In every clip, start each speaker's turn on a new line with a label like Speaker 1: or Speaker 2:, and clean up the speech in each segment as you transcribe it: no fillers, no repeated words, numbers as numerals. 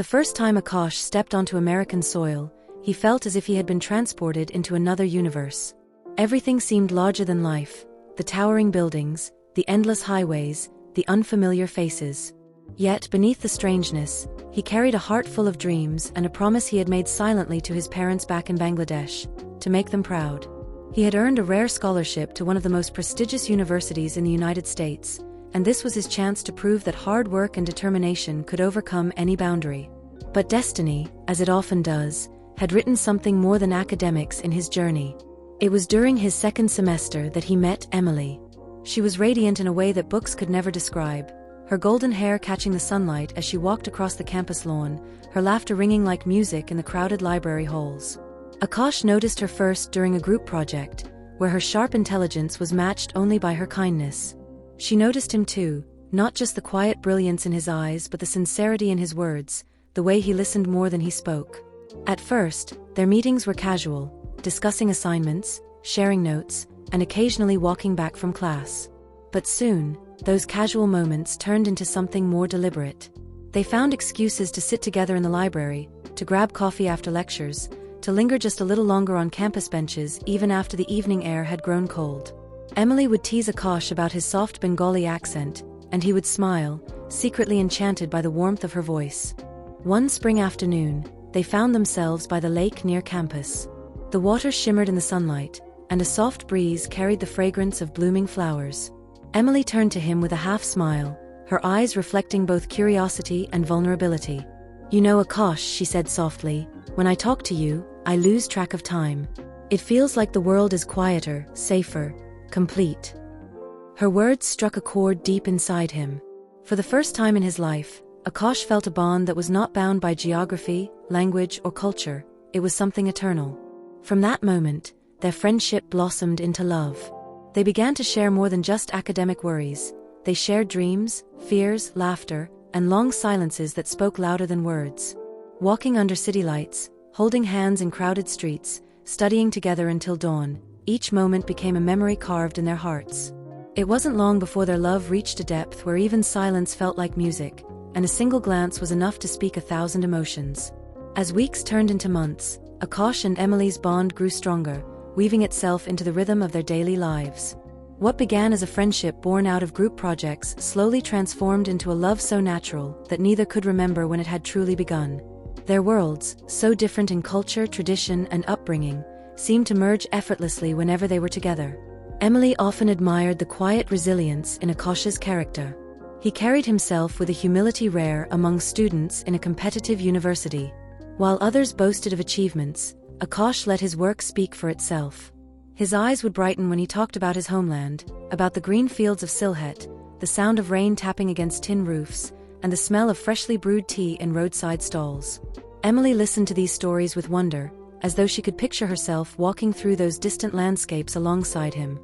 Speaker 1: The first time Akash stepped onto American soil, he felt as if he had been transported into another universe. Everything seemed larger than life: the towering buildings, the endless highways, the unfamiliar faces. Yet, beneath the strangeness, he carried a heart full of dreams and a promise he had made silently to his parents back in Bangladesh, to make them proud. He had earned a rare scholarship to one of the most prestigious universities in the United States, and this was his chance to prove that hard work and determination could overcome any boundary. But destiny, as it often does, had written something more than academics in his journey. It was during his second semester that he met Emily. She was radiant in a way that books could never describe, her golden hair catching the sunlight as she walked across the campus lawn, her laughter ringing like music in the crowded library halls. Akash noticed her first during a group project, where her sharp intelligence was matched only by her kindness. She noticed him too, not just the quiet brilliance in his eyes but the sincerity in his words, the way he listened more than he spoke. At first, their meetings were casual, discussing assignments, sharing notes, and occasionally walking back from class. But soon, those casual moments turned into something more deliberate. They found excuses to sit together in the library, to grab coffee after lectures, to linger just a little longer on campus benches even after the evening air had grown cold. Emily would tease Akash about his soft Bengali accent, and he would smile, secretly enchanted by the warmth of her voice. One spring afternoon, they found themselves by the lake near campus. The water shimmered in the sunlight, and a soft breeze carried the fragrance of blooming flowers. Emily turned to him with a half smile, her eyes reflecting both curiosity and vulnerability. "You know, Akash," she said softly, "when I talk to you, I lose track of time. It feels like the world is quieter, safer, complete." Her words struck a chord deep inside him. For the first time in his life, Akash felt a bond that was not bound by geography, language, or culture. It was something eternal. From that moment, their friendship blossomed into love. They began to share more than just academic worries. They shared dreams, fears, laughter, and long silences that spoke louder than words. Walking under city lights, holding hands in crowded streets, studying together until dawn, each moment became a memory carved in their hearts. It wasn't long before their love reached a depth where even silence felt like music, and a single glance was enough to speak 1,000 emotions. As weeks turned into months, Akash and Emily's bond grew stronger, weaving itself into the rhythm of their daily lives. What began as a friendship born out of group projects slowly transformed into a love so natural that neither could remember when it had truly begun. Their worlds, so different in culture, tradition, and upbringing, seemed to merge effortlessly whenever they were together. Emily often admired the quiet resilience in Akash's character. He carried himself with a humility rare among students in a competitive university. While others boasted of achievements, Akash let his work speak for itself. His eyes would brighten when he talked about his homeland, about the green fields of Sylhet, the sound of rain tapping against tin roofs, and the smell of freshly brewed tea in roadside stalls. Emily listened to these stories with wonder, as though she could picture herself walking through those distant landscapes alongside him.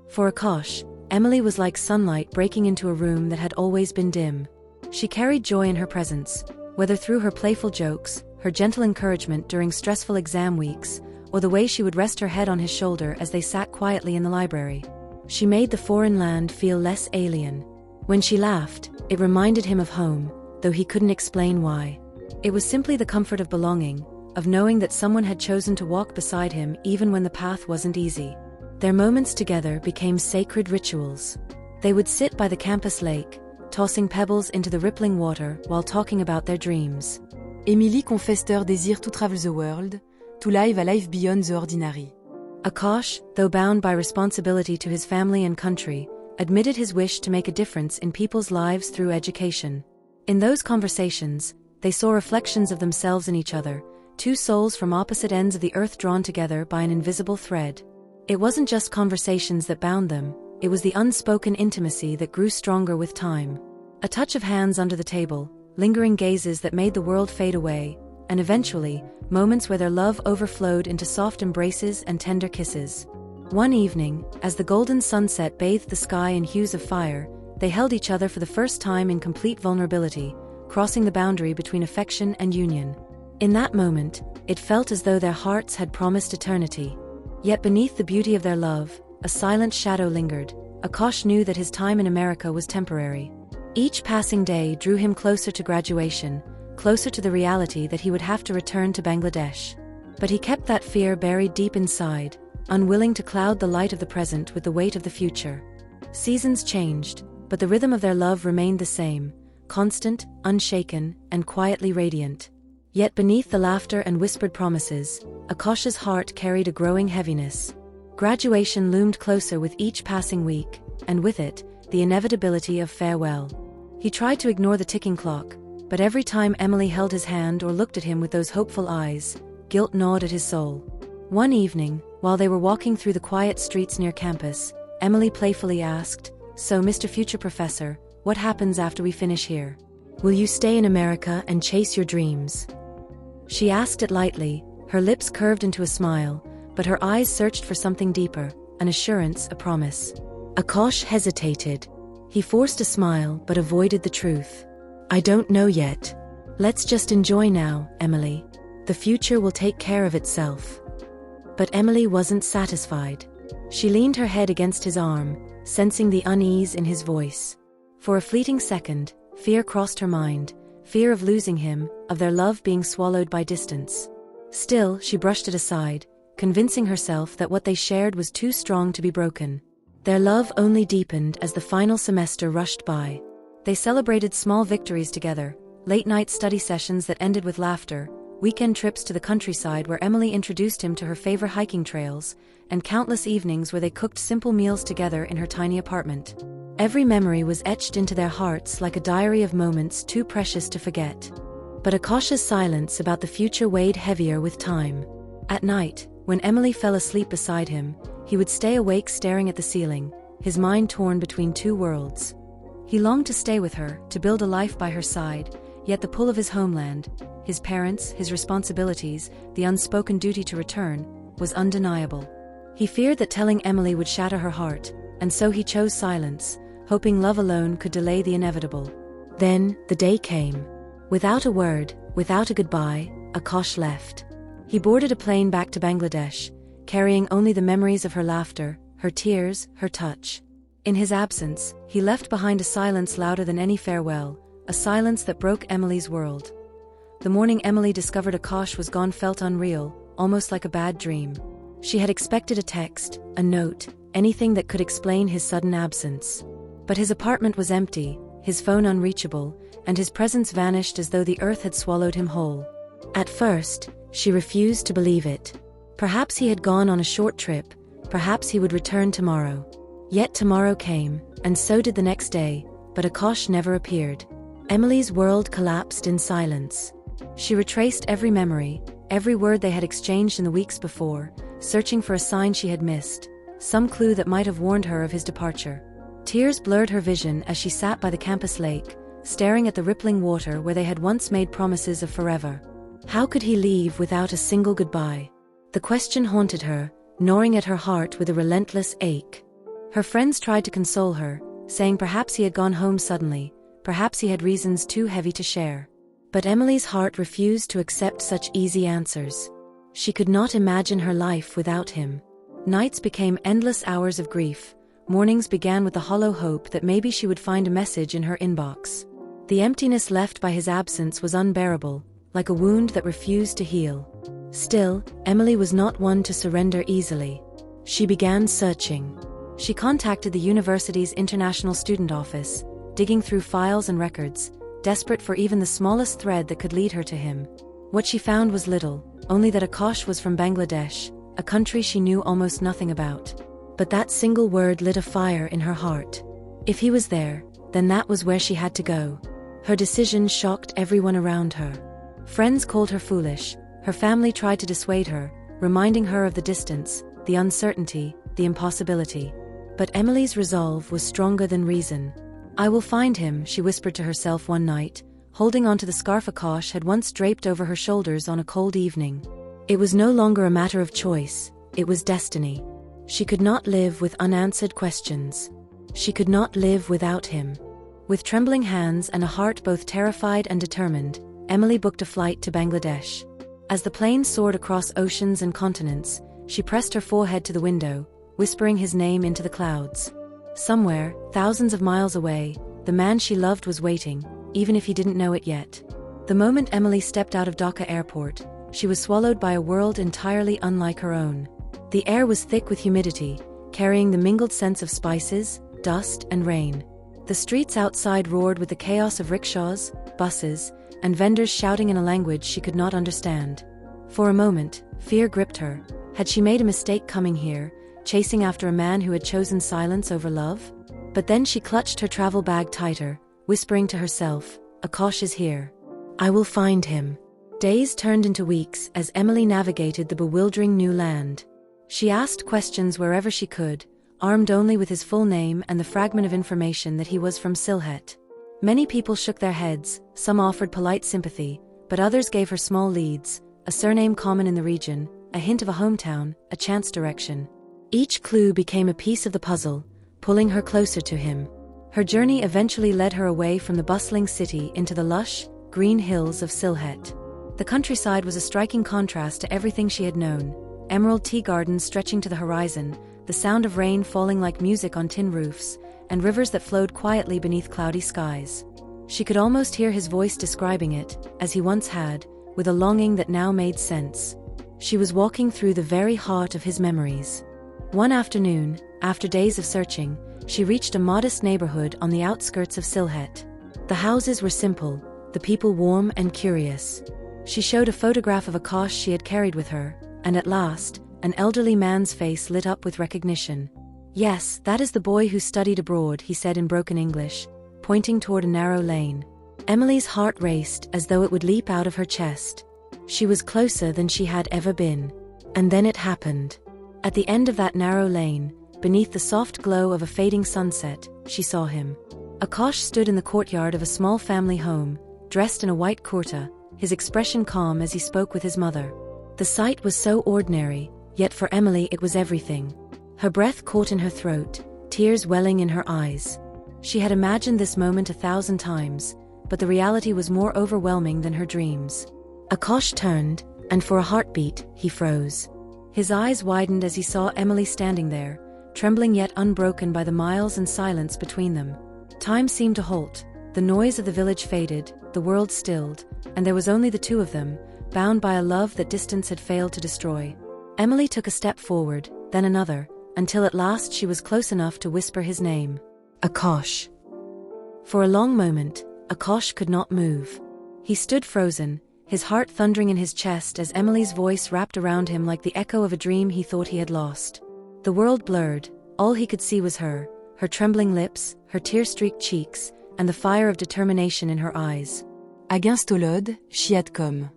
Speaker 1: For Akash, Emily was like sunlight breaking into a room that had always been dim. She carried joy in her presence, whether through her playful jokes, her gentle encouragement during stressful exam weeks, or the way she would rest her head on his shoulder as they sat quietly in the library. She made the foreign land feel less alien. When she laughed, it reminded him of home, though he couldn't explain why. It was simply the comfort of belonging, of knowing that someone had chosen to walk beside him even when the path wasn't easy. Their moments together became sacred rituals. They would sit by the campus lake, tossing pebbles into the rippling water while talking about their dreams.
Speaker 2: Emily confessed her desire to travel the world, to live a life beyond the ordinary.
Speaker 1: Akash, though bound by responsibility to his family and country, admitted his wish to make a difference in people's lives through education. In those conversations, they saw reflections of themselves in each other, two souls from opposite ends of the earth drawn together by an invisible thread. It wasn't just conversations that bound them, it was the unspoken intimacy that grew stronger with time. A touch of hands under the table, lingering gazes that made the world fade away, and eventually, moments where their love overflowed into soft embraces and tender kisses. One evening, as the golden sunset bathed the sky in hues of fire, they held each other for the first time in complete vulnerability, crossing the boundary between affection and union. In that moment, it felt as though their hearts had promised eternity. Yet beneath the beauty of their love, a silent shadow lingered. Akash knew that his time in America was temporary. Each passing day drew him closer to graduation, closer to the reality that he would have to return to Bangladesh. But he kept that fear buried deep inside, unwilling to cloud the light of the present with the weight of the future. Seasons changed, but the rhythm of their love remained the same, constant, unshaken, and quietly radiant. Yet beneath the laughter and whispered promises, Akash's heart carried a growing heaviness. Graduation loomed closer with each passing week, and with it, the inevitability of farewell. He tried to ignore the ticking clock, but every time Emily held his hand or looked at him with those hopeful eyes, guilt gnawed at his soul. One evening, while they were walking through the quiet streets near campus, Emily playfully asked, "So, Mr. Future Professor, what happens after we finish here? Will you stay in America and chase your dreams?" She asked it lightly, her lips curved into a smile, but her eyes searched for something deeper, an assurance, a promise. Akash hesitated. He forced a smile but avoided the truth. "I don't know yet. Let's just enjoy now, Emily. The future will take care of itself." But Emily wasn't satisfied. She leaned her head against his arm, sensing the unease in his voice. For a fleeting second, fear crossed her mind, fear of losing him, of their love being swallowed by distance. Still, she brushed it aside, convincing herself that what they shared was too strong to be broken. Their love only deepened as the final semester rushed by. They celebrated small victories together, late-night study sessions that ended with laughter, weekend trips to the countryside where Emily introduced him to her favorite hiking trails, and countless evenings where they cooked simple meals together in her tiny apartment. Every memory was etched into their hearts like a diary of moments too precious to forget. But Akash's silence about the future weighed heavier with time. At night, when Emily fell asleep beside him, he would stay awake staring at the ceiling, his mind torn between two worlds. He longed to stay with her, to build a life by her side, yet the pull of his homeland, his parents, his responsibilities, the unspoken duty to return, was undeniable. He feared that telling Emily would shatter her heart, and so he chose silence, hoping love alone could delay the inevitable. Then, the day came. Without a word, without a goodbye, Akash left. He boarded a plane back to Bangladesh, carrying only the memories of her laughter, her tears, her touch. In his absence, he left behind a silence louder than any farewell, a silence that broke Emily's world. The morning Emily discovered Akash was gone felt unreal, almost like a bad dream. She had expected a text, a note, anything that could explain his sudden absence. But his apartment was empty, his phone unreachable, and his presence vanished as though the earth had swallowed him whole. At first, she refused to believe it. Perhaps he had gone on a short trip, perhaps he would return tomorrow. Yet tomorrow came, and so did the next day, but Akash never appeared. Emily's world collapsed in silence. She retraced every memory, every word they had exchanged in the weeks before, searching for a sign she had missed, some clue that might have warned her of his departure. Tears blurred her vision as she sat by the campus lake, staring at the rippling water where they had once made promises of forever. How could he leave without a single goodbye? The question haunted her, gnawing at her heart with a relentless ache. Her friends tried to console her, saying perhaps he had gone home suddenly, perhaps he had reasons too heavy to share. But Emily's heart refused to accept such easy answers. She could not imagine her life without him. Nights became endless hours of grief. Mornings began with the hollow hope that maybe she would find a message in her inbox. The emptiness left by his absence was unbearable, like a wound that refused to heal. Still, Emily was not one to surrender easily. She began searching. She contacted the university's international student office, digging through files and records, desperate for even the smallest thread that could lead her to him. What she found was little, only that Akash was from Bangladesh, a country she knew almost nothing about. But that single word lit a fire in her heart. If he was there, then that was where she had to go. Her decision shocked everyone around her. Friends called her foolish, her family tried to dissuade her, reminding her of the distance, the uncertainty, the impossibility. But Emily's resolve was stronger than reason. "I will find him," she whispered to herself one night, holding onto the scarf Akash had once draped over her shoulders on a cold evening. It was no longer a matter of choice, it was destiny. She could not live with unanswered questions. She could not live without him. With trembling hands and a heart both terrified and determined, Emily booked a flight to Bangladesh. As the plane soared across oceans and continents, she pressed her forehead to the window, whispering his name into the clouds. Somewhere, thousands of miles away, the man she loved was waiting, even if he didn't know it yet. The moment Emily stepped out of Dhaka airport, she was swallowed by a world entirely unlike her own. The air was thick with humidity, carrying the mingled scents of spices, dust, and rain. The streets outside roared with the chaos of rickshaws, buses, and vendors shouting in a language she could not understand. For a moment, fear gripped her. Had she made a mistake coming here, chasing after a man who had chosen silence over love? But then she clutched her travel bag tighter, whispering to herself, "Akash is here. I will find him." Days turned into weeks as Emily navigated the bewildering new land. She asked questions wherever she could, armed only with his full name and the fragment of information that he was from Sylhet. Many people shook their heads, some offered polite sympathy, but others gave her small leads, a surname common in the region, a hint of a hometown, a chance direction. Each clue became a piece of the puzzle, pulling her closer to him. Her journey eventually led her away from the bustling city into the lush, green hills of Sylhet. The countryside was a striking contrast to everything she had known: emerald tea gardens stretching to the horizon, the sound of rain falling like music on tin roofs, and rivers that flowed quietly beneath cloudy skies. She could almost hear his voice describing it, as he once had, with a longing that now made sense. She was walking through the very heart of his memories. One afternoon, after days of searching, she reached a modest neighborhood on the outskirts of Sylhet. The houses were simple, the people warm and curious. She showed a photograph of Akash she had carried with her, and at last, an elderly man's face lit up with recognition. "Yes, that is the boy who studied abroad," he said in broken English, pointing toward a narrow lane. Emily's heart raced as though it would leap out of her chest. She was closer than she had ever been. And then it happened. At the end of that narrow lane, beneath the soft glow of a fading sunset, she saw him. Akash stood in the courtyard of a small family home, dressed in a white kurta, his expression calm as he spoke with his mother. The sight was so ordinary, yet for Emily it was everything. Her breath caught in her throat, tears welling in her eyes. She had imagined this moment 1,000 times, but the reality was more overwhelming than her dreams. Akash turned, and for a heartbeat, he froze. His eyes widened as he saw Emily standing there, trembling yet unbroken by the miles and silence between them. Time seemed to halt, the noise of the village faded, the world stilled, and there was only the two of them, bound by a love that distance had failed to destroy. Emily took a step forward, then another, until at last she was close enough to whisper his name. Akash. For a long moment, Akash could not move. He stood frozen, his heart thundering in his chest as Emily's voice wrapped around him like the echo of a dream he thought he had lost. The world blurred, all he could see was her trembling lips, her tear-streaked cheeks, and the fire of determination in her eyes.
Speaker 2: Against all odds, she had come.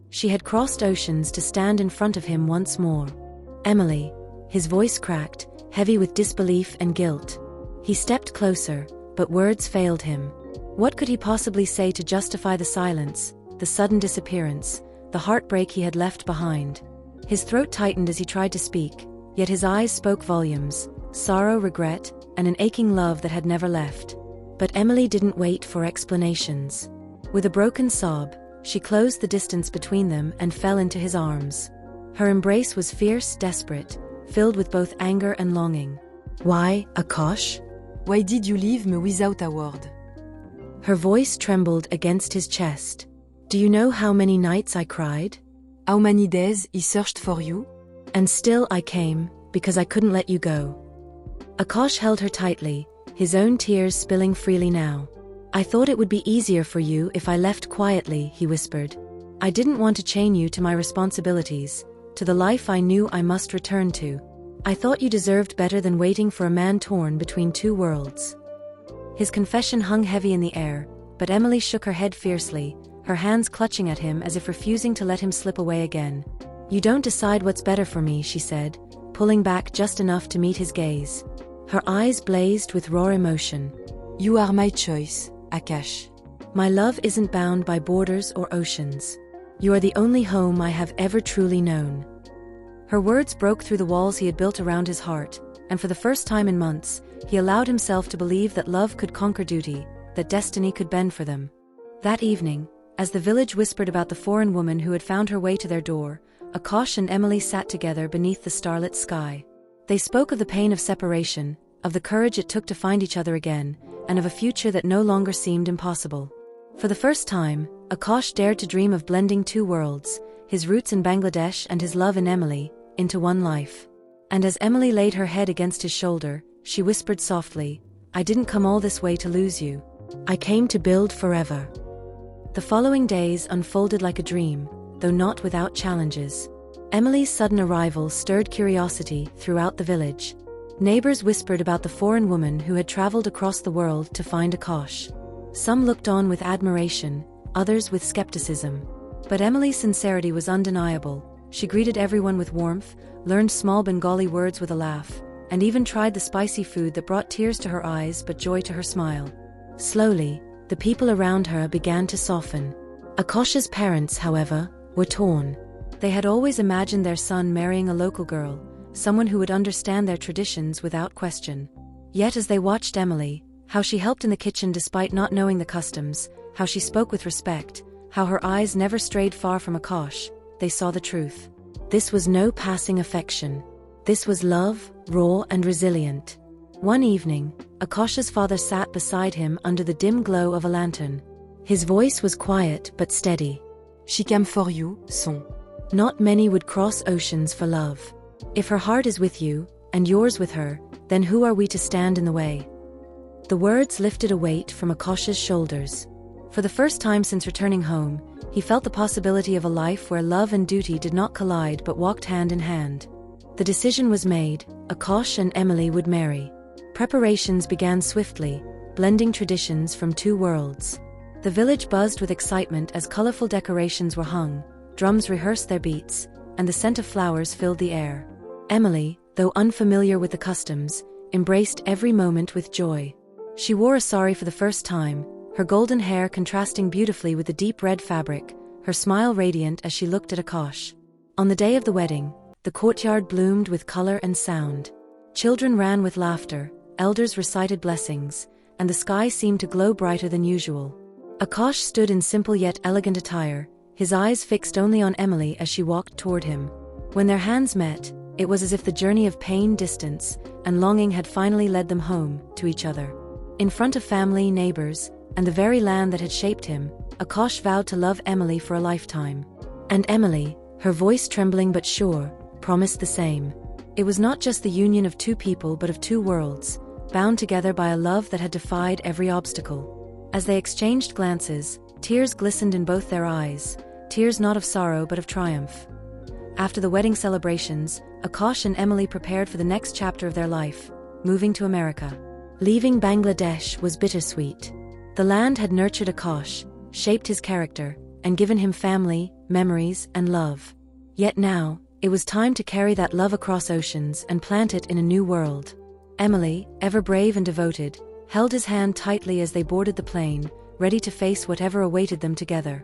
Speaker 1: She had crossed oceans to stand in front of him once more. Emily. His voice cracked, heavy with disbelief and guilt. He stepped closer, but words failed him. What could he possibly say to justify the silence, the sudden disappearance, the heartbreak he had left behind? His throat tightened as he tried to speak, yet his eyes spoke volumes: sorrow, regret, and an aching love that had never left. But Emily didn't wait for explanations. With a broken sob, she closed the distance between them and fell into his arms. Her embrace was fierce, desperate, filled with both anger and longing. "Why, Akash?
Speaker 2: Why did you leave me without a word?"
Speaker 1: Her voice trembled against his chest. "Do you know how many nights I cried?
Speaker 2: How many days I searched for you?
Speaker 1: And still I came, because I couldn't let you go." Akash held her tightly, his own tears spilling freely now. "I thought it would be easier for you if I left quietly," he whispered. "I didn't want to chain you to my responsibilities, to the life I knew I must return to. I thought you deserved better than waiting for a man torn between two worlds." His confession hung heavy in the air, but Emily shook her head fiercely, her hands clutching at him as if refusing to let him slip away again. "You don't decide what's better for me," she said, pulling back just enough to meet his gaze. Her eyes blazed with raw emotion.
Speaker 2: "You are my choice, Akash.
Speaker 1: My love isn't bound by borders or oceans. You are the only home I have ever truly known." Her words broke through the walls he had built around his heart, and for the first time in months, he allowed himself to believe that love could conquer duty, that destiny could bend for them. That evening, as the village whispered about the foreign woman who had found her way to their door, Akash and Emily sat together beneath the starlit sky. They spoke of the pain of separation, of the courage it took to find each other again, and of a future that no longer seemed impossible. For the first time, Akash dared to dream of blending two worlds, his roots in Bangladesh and his love in Emily, into one life. And as Emily laid her head against his shoulder, she whispered softly, "I didn't come all this way to lose you. I came to build forever." The following days unfolded like a dream, though not without challenges. Emily's sudden arrival stirred curiosity throughout the village. Neighbors whispered about the foreign woman who had traveled across the world to find Akash. Some looked on with admiration, others with skepticism. But Emily's sincerity was undeniable. She greeted everyone with warmth, learned small Bengali words with a laugh, and even tried the spicy food that brought tears to her eyes but joy to her smile. Slowly, the people around her began to soften. Akash's parents, however, were torn. They had always imagined their son marrying a local girl, someone who would understand their traditions without question. Yet as they watched Emily, how she helped in the kitchen despite not knowing the customs, how she spoke with respect, how her eyes never strayed far from Akash, they saw the truth. This was no passing affection. This was love, raw and resilient. One evening, Akash's father sat beside him under the dim glow of a lantern. His voice was quiet but steady.
Speaker 2: She came for you, son.
Speaker 1: Not many would cross oceans for love. If her heart is with you, and yours with her, then who are we to stand in the way? The words lifted a weight from Akash's shoulders. For the first time since returning home, he felt the possibility of a life where love and duty did not collide but walked hand in hand. The decision was made, Akash and Emily would marry. Preparations began swiftly, blending traditions from two worlds. The village buzzed with excitement as colorful decorations were hung, drums rehearsed their beats, and the scent of flowers filled the air. Emily, though unfamiliar with the customs, embraced every moment with joy. She wore a sari for the first time, her golden hair contrasting beautifully with the deep red fabric, her smile radiant as she looked at Akash. On the day of the wedding, the courtyard bloomed with color and sound. Children ran with laughter, elders recited blessings, and the sky seemed to glow brighter than usual. Akash stood in simple yet elegant attire, his eyes fixed only on Emily as she walked toward him. When their hands met, it was as if the journey of pain, distance, and longing had finally led them home, to each other. In front of family, neighbors, and the very land that had shaped him, Akash vowed to love Emily for a lifetime. And Emily, her voice trembling but sure, promised the same. It was not just the union of two people but of two worlds, bound together by a love that had defied every obstacle. As they exchanged glances, tears glistened in both their eyes, tears not of sorrow but of triumph. After the wedding celebrations, Akash and Emily prepared for the next chapter of their life, moving to America. Leaving Bangladesh was bittersweet. The land had nurtured Akash, shaped his character, and given him family, memories, and love. Yet now, it was time to carry that love across oceans and plant it in a new world. Emily, ever brave and devoted, held his hand tightly as they boarded the plane, ready to face whatever awaited them together.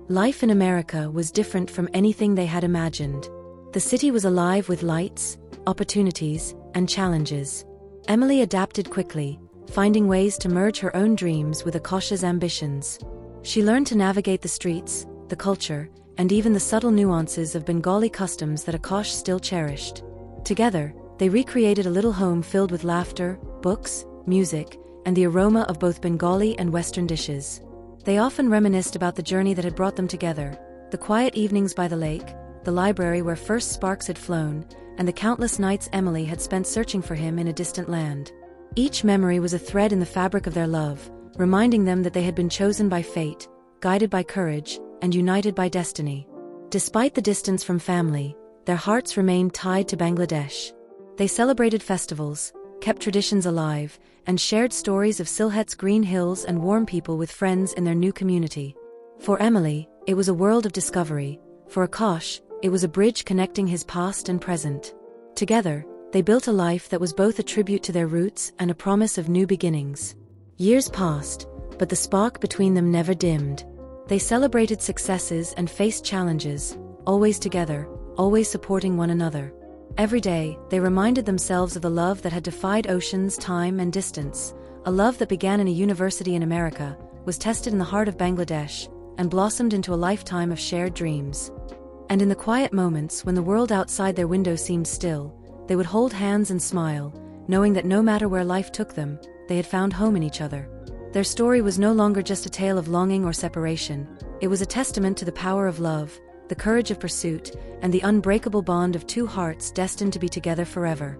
Speaker 1: Life in America was different from anything they had imagined. The city was alive with lights, opportunities, and challenges. Emily adapted quickly, finding ways to merge her own dreams with Akash's ambitions. She learned to navigate the streets, the culture, and even the subtle nuances of Bengali customs that Akash still cherished. Together, they recreated a little home filled with laughter, books, music, and the aroma of both Bengali and Western dishes. They often reminisced about the journey that had brought them together, the quiet evenings by the lake, the library where first sparks had flown, and the countless nights Emily had spent searching for him in a distant land. Each memory was a thread in the fabric of their love, reminding them that they had been chosen by fate, guided by courage, and united by destiny. Despite the distance from family, their hearts remained tied to Bangladesh. They celebrated festivals, kept traditions alive, and shared stories of Sylhet's green hills and warm people with friends in their new community. For Emily, it was a world of discovery. For Akash, it was a bridge connecting his past and present. Together, they built a life that was both a tribute to their roots and a promise of new beginnings. Years passed, but the spark between them never dimmed. They celebrated successes and faced challenges, always together, always supporting one another. Every day, they reminded themselves of the love that had defied oceans, time, and distance, a love that began in a university in America, was tested in the heart of Bangladesh, and blossomed into a lifetime of shared dreams. And in the quiet moments when the world outside their window seemed still, they would hold hands and smile, knowing that no matter where life took them, they had found home in each other. Their story was no longer just a tale of longing or separation, it was a testament to the power of love, the courage of pursuit, and the unbreakable bond of two hearts destined to be together forever.